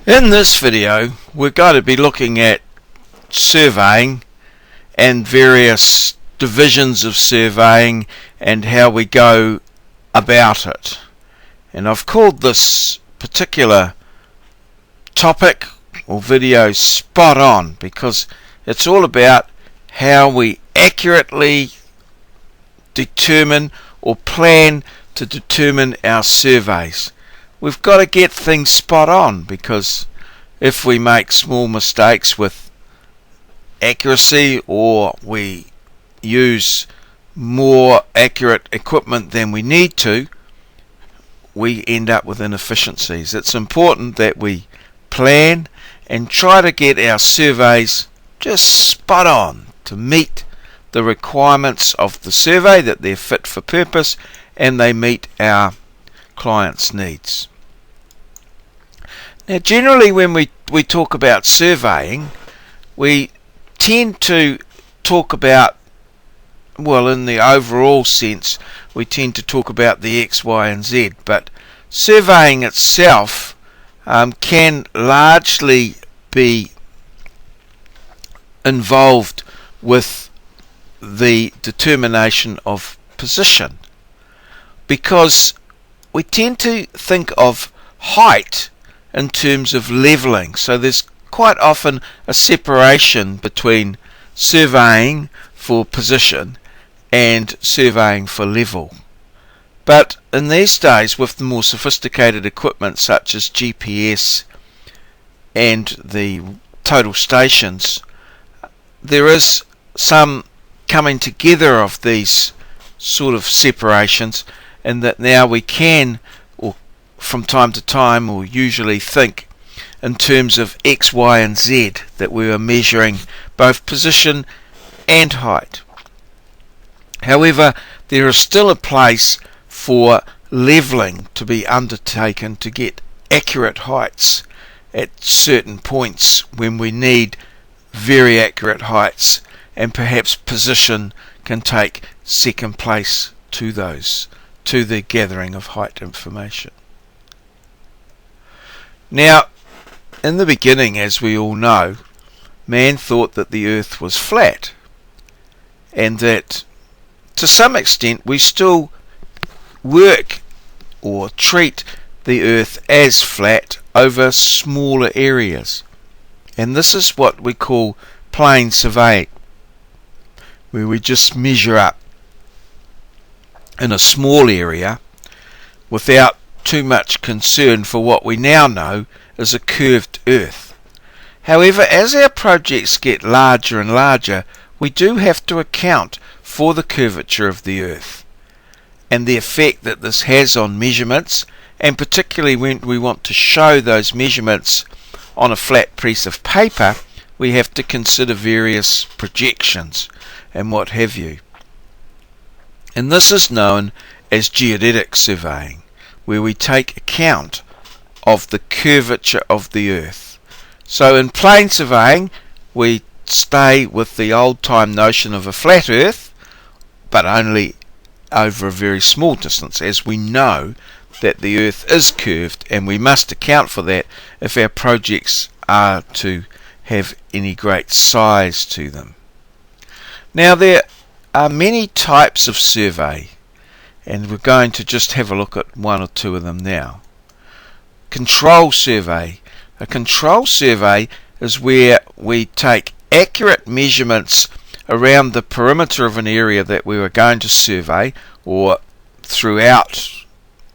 In this video we're going to be looking at surveying and various divisions of surveying and how we go about it. And I've called this particular topic or video Spot On because it's all about how we accurately determine or plan to determine our surveys. We've got to get things spot on, because if we make small mistakes with accuracy or we use more accurate equipment than we need to, we end up with inefficiencies. It's important that we plan and try to get our surveys just spot on to meet the requirements of the survey, that they're fit for purpose and they meet our clients' needs. Now, generally when we talk about surveying, we tend to talk about, well, in the overall sense, we tend to talk about the X, Y and Z, but surveying itself can largely be involved with the determination of position, because we tend to think of height in terms of levelling. So there's quite often a separation between surveying for position and surveying for level. But in these days, with the more sophisticated equipment such as GPS and the total stations, there is some coming together of these sort of separations, and that now we can, or from time to time, or usually think in terms of X, Y and Z, that we are measuring both position and height. However, there is still a place for levelling to be undertaken to get accurate heights at certain points when we need very accurate heights, and perhaps position can take second place to those, to the gathering of height information. Now, in the beginning, as we all know, man thought that the earth was flat, and that to some extent we still work or treat the earth as flat over smaller areas. And this is what we call plain surveying, where we just measure up in a small area without too much concern for what we now know is a curved earth. However, as our projects get larger and larger, we do have to account for the curvature of the earth and the effect that this has on measurements, and particularly when we want to show those measurements on a flat piece of paper, we have to consider various projections and what have you. And this is known as geodetic surveying, where we take account of the curvature of the earth. So in plain surveying, we stay with the old time notion of a flat earth, but only over a very small distance, as we know that the earth is curved, and we must account for that if our projects are to have any great size to them. Now, there are many types of survey, and we're going to just have a look at one or two of them now. Control survey. A control survey is where we take accurate measurements around the perimeter of an area that we are going to survey, or throughout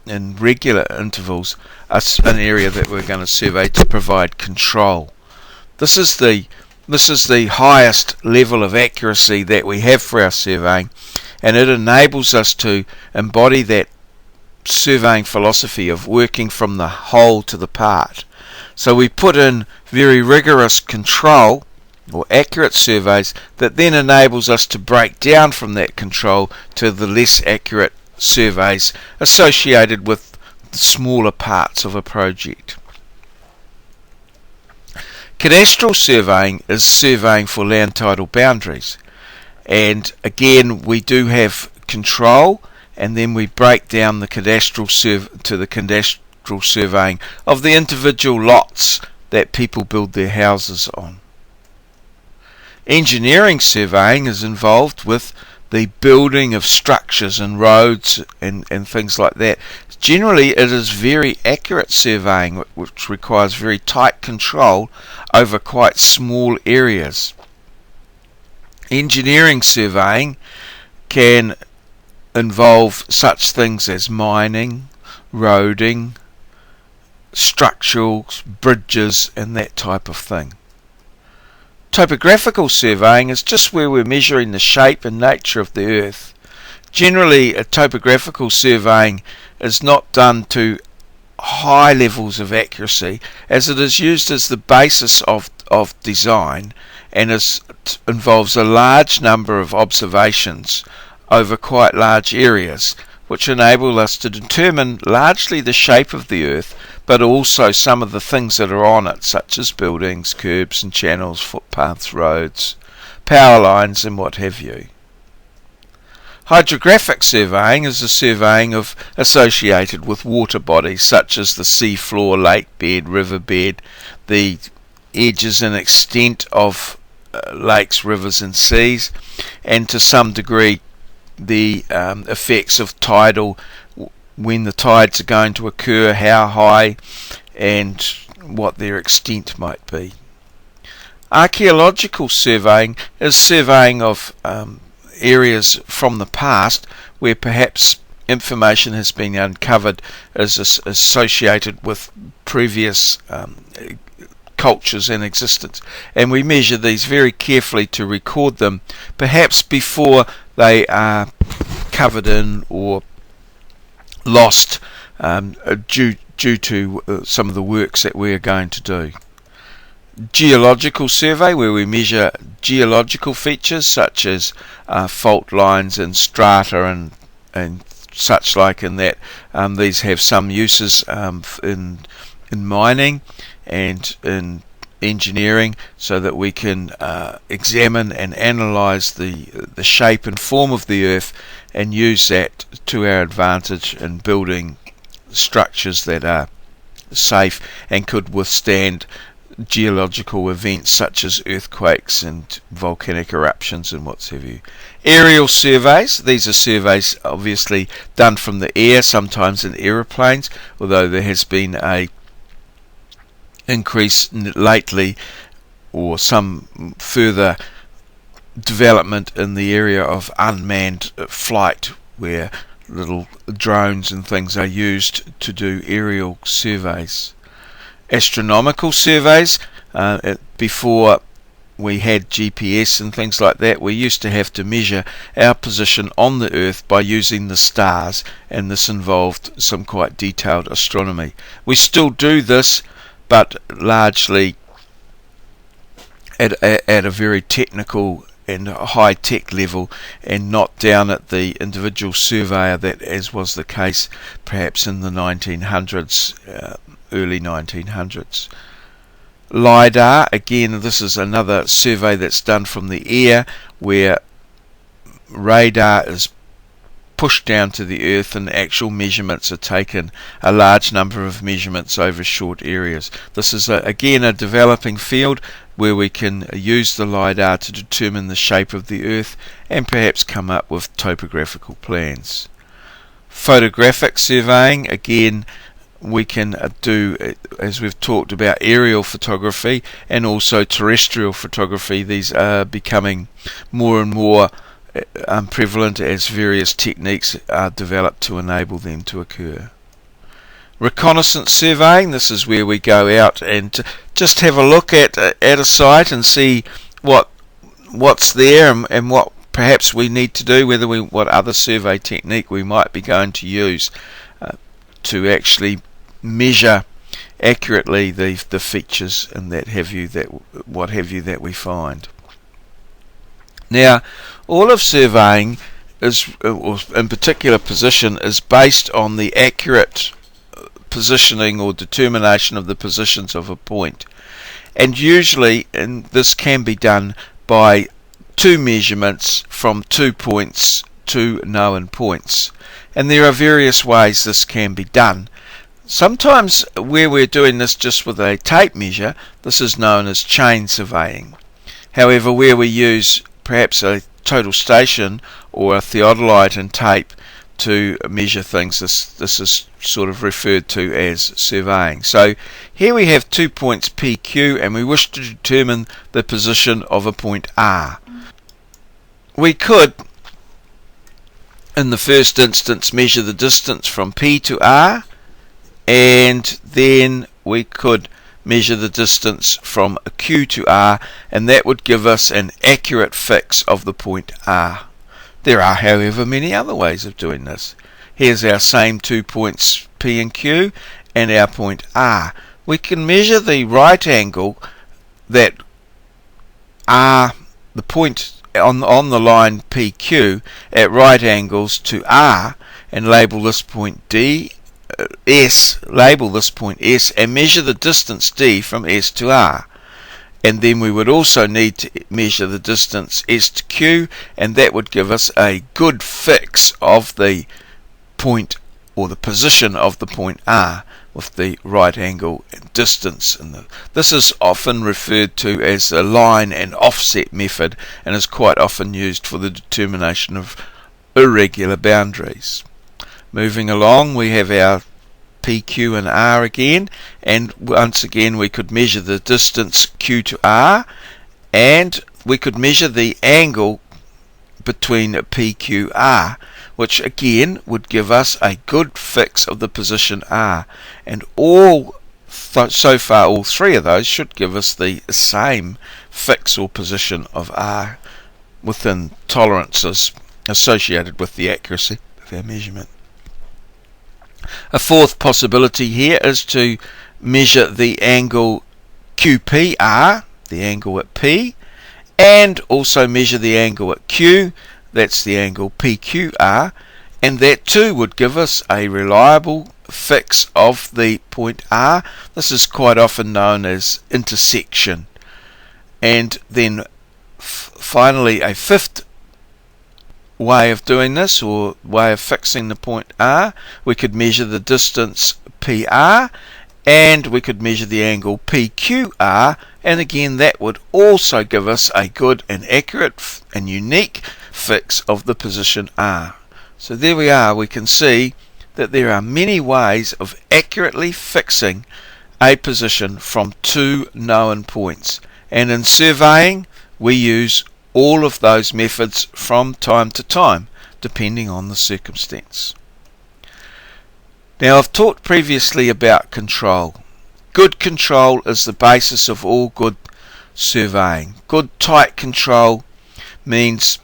in regular intervals an area that we're going to survey, to provide control. This is the highest level of accuracy that we have for our surveying, and it enables us to embody that surveying philosophy of working from the whole to the part. So we put in very rigorous control or accurate surveys that then enables us to break down from that control to the less accurate surveys associated with the smaller parts of a project. Cadastral surveying is surveying for land title boundaries, and again we do have control, and then we break down the cadastral to the cadastral surveying of the individual lots that people build their houses on. Engineering surveying is involved with the building of structures and roads and things like that. Generally, it is very accurate surveying, which requires very tight control over quite small areas. Engineering surveying can involve such things as mining, roading, structurals, bridges, and that type of thing. Topographical surveying is just where we're measuring the shape and nature of the earth. Generally, a topographical surveying is not done to high levels of accuracy, as it is used as the basis of design and involves a large number of observations over quite large areas, which enable us to determine largely the shape of the earth, but also some of the things that are on it, such as buildings, curbs and channels, footpaths, roads, power lines and what have you. Hydrographic surveying is the surveying associated with water bodies such as the sea floor, lake bed, river bed, the edges and extent of lakes, rivers and seas, and to some degree the effects of tidal, when the tides are going to occur, how high and what their extent might be. Archaeological surveying is surveying of areas from the past where perhaps information has been uncovered as associated with previous cultures in existence, and we measure these very carefully to record them, perhaps before they are covered in or lost due to some of the works that we are going to do. Geological survey, where we measure geological features such as fault lines and strata and such like, in that these have some uses in mining and in engineering, so that we can examine and analyse the shape and form of the earth and use that to our advantage in building structures that are safe and could withstand geological events such as earthquakes and volcanic eruptions and what have you. Aerial surveys, these are surveys obviously done from the air, sometimes in aeroplanes, although there has been a increase lately, or some further development in the area of unmanned flight, where little drones and things are used to do aerial surveys. Astronomical surveys, before we had GPS and things like that, we used to have to measure our position on the earth by using the stars, and this involved some quite detailed astronomy. We still do this, but largely at a very technical and high-tech level, and not down at the individual surveyor, that as was the case perhaps in the 1900s, early 1900s. LiDAR, again, this is another survey that's done from the air, where radar is pushed down to the earth and actual measurements are taken, a large number of measurements over short areas. This is again a developing field where we can use the LiDAR to determine the shape of the earth and perhaps come up with topographical plans. Photographic surveying, again, we can do, as we've talked about, aerial photography and also terrestrial photography. These are becoming more and more prevalent as various techniques are developed to enable them to occur. Reconnaissance surveying, this is where we go out and just have a look at a site and see what's there and what perhaps we need to do, what other survey technique we might be going to use to actually measure accurately the features and what have you that we find. Now, all of surveying is, or in particular position, is based on the accurate positioning or determination of the positions of a point, and usually this can be done by two measurements from 2 points to known points, and there are various ways this can be done. Sometimes where we're doing this just with a tape measure, this is known as chain surveying. However, where we use perhaps a total station or a theodolite and tape to measure things, this is sort of referred to as surveying. So here we have 2 points PQ, and we wish to determine the position of a point R. We could, in the first instance, measure the distance from P to R, and then we could measure the distance from Q to R, and that would give us an accurate fix of the point R. There are, however, many other ways of doing this. Here's our same 2 points P and Q and our point R. We can measure the right angle that R, the point on the line PQ at right angles to R, and label this point label this point S, and measure the distance D from S to R. And then we would also need to measure the distance S to Q, and that would give us a good fix of the point, or the position of the point R, with the right angle and distance. This is often referred to as the line and offset method, and is quite often used for the determination of irregular boundaries. Moving along, we have our PQ and R again, and once again we could measure the distance Q to R, and we could measure the angle between PQR, which again would give us a good fix of the position R. And so far all three of those should give us the same fix or position of R within tolerances associated with the accuracy of our measurement. A fourth possibility here is to measure the angle QPR, the angle at P, and also measure the angle at Q, that's the angle PQR, and that too would give us a reliable fix of the point R. This is quite often known as intersection. And then finally, a fifth way of doing this, or way of fixing the point R, we could measure the distance PR, and we could measure the angle PQR, and again that would also give us a good and accurate and unique fix of the position R. So there we are. We can see that there are many ways of accurately fixing a position from two known points, and in surveying we use all of those methods from time to time, depending on the circumstance. Now, I've talked previously about control. Good control is the basis of all good surveying. Good tight control means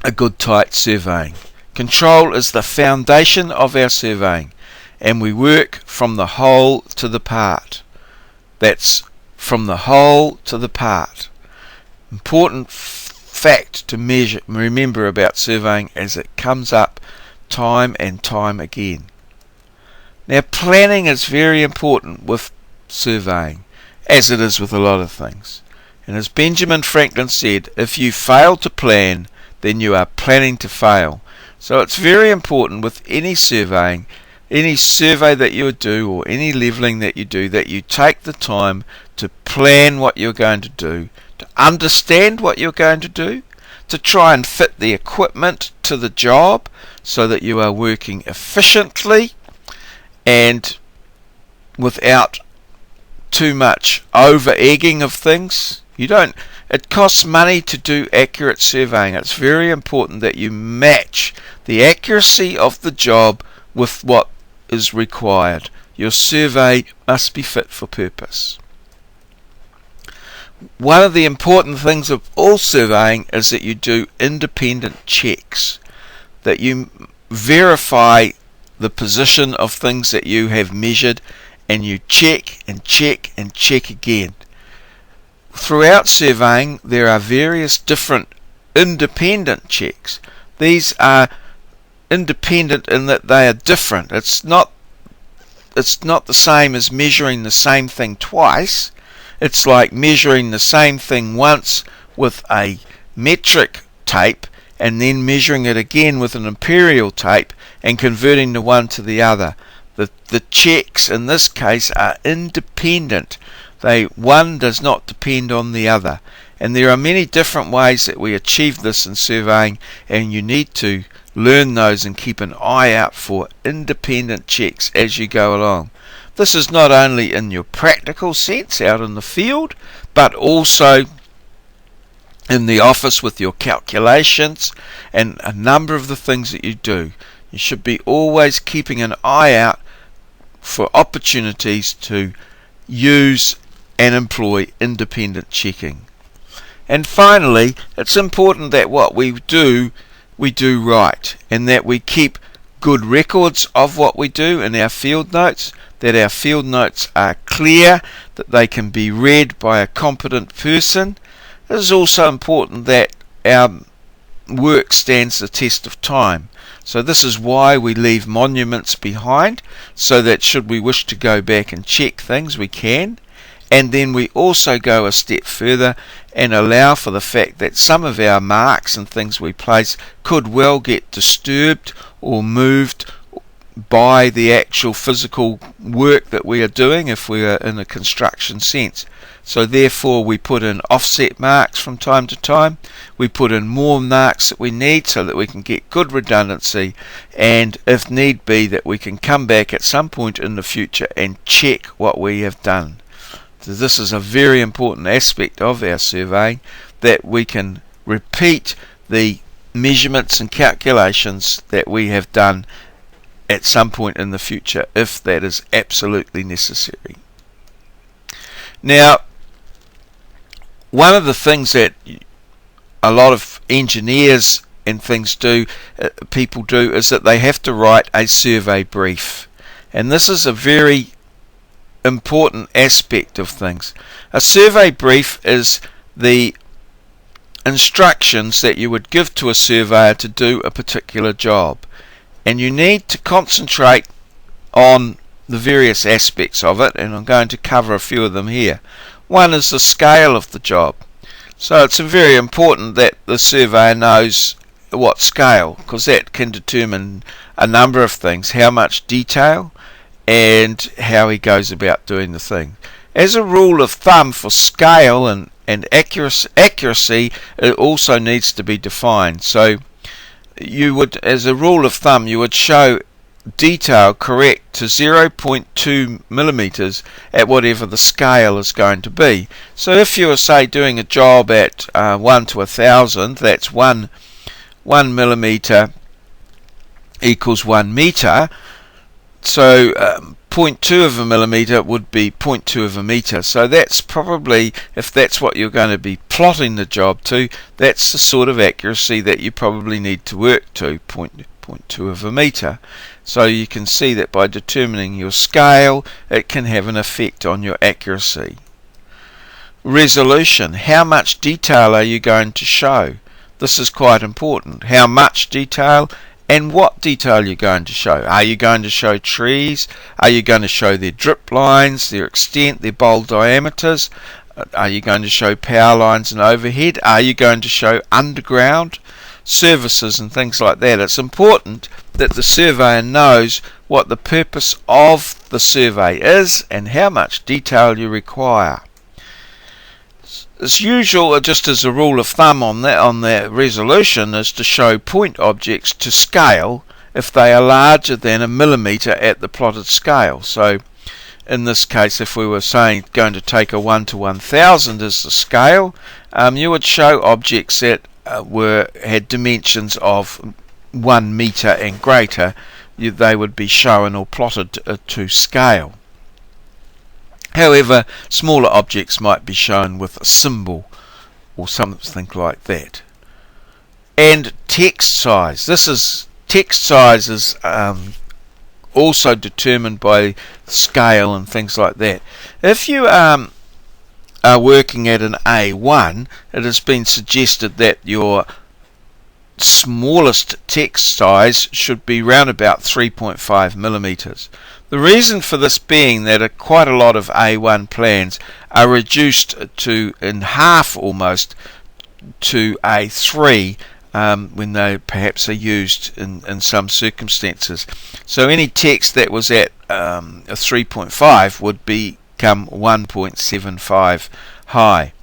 a good tight surveying. Control is the foundation of our surveying, and we work from the whole to the part. That's from the whole to the part. Important fact to remember about surveying, as it comes up time and time again. Now, planning is very important with surveying, as it is with a lot of things. And as Benjamin Franklin said, if you fail to plan, then you are planning to fail. So it's very important with any surveying, any survey that you do, or any levelling that you do, that you take the time to plan what you're going to do, to understand what you're going to do, to try and fit the equipment to the job so that you are working efficiently and without too much over-egging of things. It costs money to do accurate surveying. It's very important that you match the accuracy of the job with what is required. Your survey must be fit for purpose. One of the important things of all surveying is that you do independent checks, that you verify the position of things that you have measured, and you check and check and check again. Throughout surveying there are various different independent checks. These are independent in that they are different. It's not the same as measuring the same thing twice. It's like measuring the same thing once with a metric tape and then measuring it again with an imperial tape and converting the one to the other. The checks in this case are independent. One does not depend on the other. And there are many different ways that we achieve this in surveying, and you need to learn those and keep an eye out for independent checks as you go along. This is not only in your practical sense out in the field, but also in the office with your calculations and a number of the things that you do. You should be always keeping an eye out for opportunities to use and employ independent checking. And finally, it's important that what we do right, and that we keep good records of what we do in our field notes, that our field notes are clear, that they can be read by a competent person. It is also important that our work stands the test of time. So this is why we leave monuments behind, so that should we wish to go back and check things, we can. And then we also go a step further and allow for the fact that some of our marks and things we place could well get disturbed or moved by the actual physical work that we are doing if we are in a construction sense. So therefore we put in offset marks from time to time. We put in more marks that we need so that we can get good redundancy, and if need be that we can come back at some point in the future and check what we have done. So this is a very important aspect of our surveying, that we can repeat the measurements and calculations that we have done at some point in the future if that is absolutely necessary. Now, one of the things that a lot of engineers and things people do, is that they have to write a survey brief. And this is a very important aspect of things. A survey brief is the instructions that you would give to a surveyor to do a particular job, and you need to concentrate on the various aspects of it, and I'm going to cover a few of them here. One is the scale of the job. So it's very important that the surveyor knows what scale, because that can determine a number of things: how much detail and how he goes about doing the thing. As a rule of thumb for scale and accuracy, it also needs to be defined. So you would, as a rule of thumb, you would show detail correct to 0.2 millimeters at whatever the scale is going to be. So if you are, say, doing a job at 1 to 1,000, that's 1 millimeter equals 1 meter. So 0.2 of a millimeter would be 0.2 of a meter. So that's probably, if that's what you're going to be plotting the job to, that's the sort of accuracy that you probably need to work to, 0.2 of a meter. So you can see that by determining your scale, it can have an effect on your accuracy. Resolution. How much detail are you going to show? This is quite important. How much detail and what detail you're going to show. Are you going to show trees? Are you going to show their drip lines, their extent, their bowl diameters? Are you going to show power lines and overhead? Are you going to show underground services and things like that? It's important that the surveyor knows what the purpose of the survey is and how much detail you require. As usual, just as a rule of thumb on that resolution, is to show point objects to scale if they are larger than a millimeter at the plotted scale. So in this case, if we were saying going to take a 1 to 1,000 as the scale, you would show objects that had dimensions of 1 meter and greater. They would be shown or plotted to scale. However, smaller objects might be shown with a symbol or something like that. And text size. Text size is also determined by scale and things like that. If you are working at an A1, it has been suggested that your smallest text size should be round about 3.5 millimeters. The reason for this being that quite a lot of A1 plans are reduced to in half almost to A3 when they perhaps are used in some circumstances. So any text that was at a 3.5 would become 1.75 high.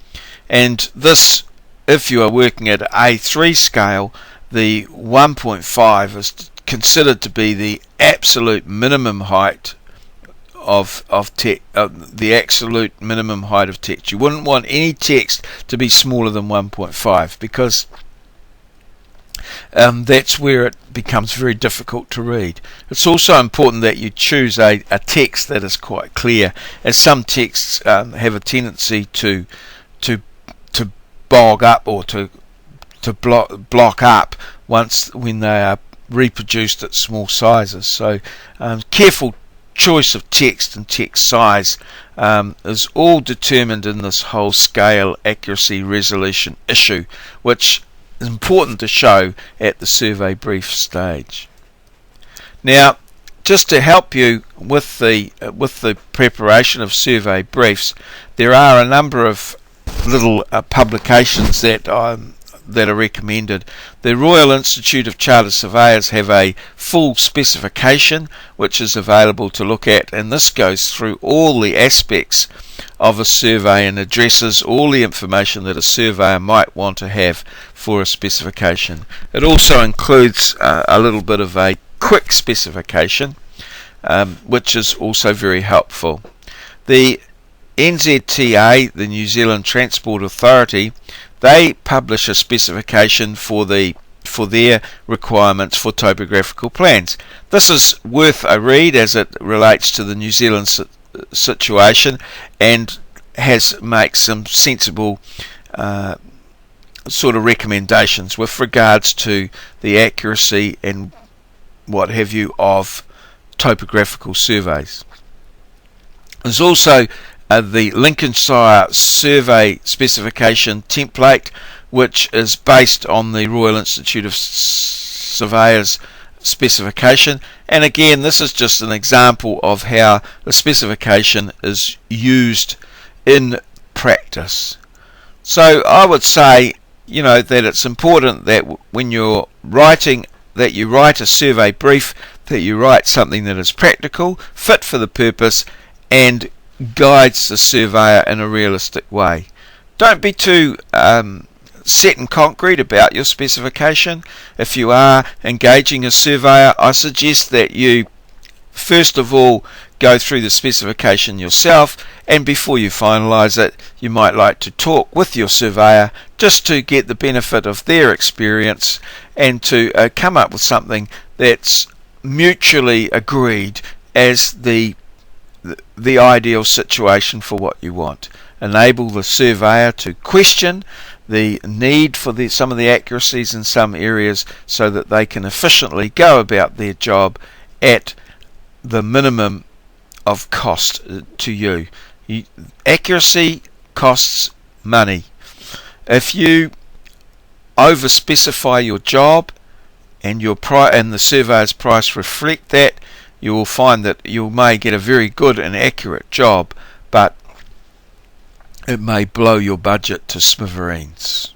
And this, if you are working at A3 scale, the 1.5 is considered to be the absolute minimum height of the absolute minimum height of text. You wouldn't want any text to be smaller than 1.5 because that's where it becomes very difficult to read. It's also important that you choose a text that is quite clear, as some texts have a tendency to bog up or to block up when they are reproduced at small sizes. So careful choice of text and text size is all determined in this whole scale accuracy resolution issue, which is important to show at the survey brief stage. Now, just to help you with the preparation of survey briefs, there are a number of little publications that are recommended. The Royal Institute of Chartered Surveyors have a full specification which is available to look at, and this goes through all the aspects of a survey and addresses all the information that a surveyor might want to have for a specification. It also includes a little bit of a quick specification, which is also very helpful. The NZTA, the New Zealand Transport Authority, they publish a specification for their requirements for topographical plans. This is worth a read as it relates to the New Zealand situation and makes some sensible sort of recommendations with regards to the accuracy and what have you of topographical surveys. There's also the Lincolnshire Survey Specification Template, which is based on the Royal Institute of Surveyors specification, and again this is just an example of how the specification is used in practice. So I would say, that it's important that when you're writing, that you write a survey brief, that you write something that is practical, fit for the purpose, and guides the surveyor in a realistic way. Don't be too set in concrete about your specification. If you are engaging a surveyor, I suggest that you first of all go through the specification yourself, and before you finalise it, you might like to talk with your surveyor just to get the benefit of their experience and to come up with something that's mutually agreed as the ideal situation for what you want. Enable the surveyor to question the need for some of the accuracies in some areas so that they can efficiently go about their job at the minimum of cost to you. Accuracy costs money. If you over specify your job and the surveyor's price reflect that, you will find that you may get a very good and accurate job, but it may blow your budget to smithereens.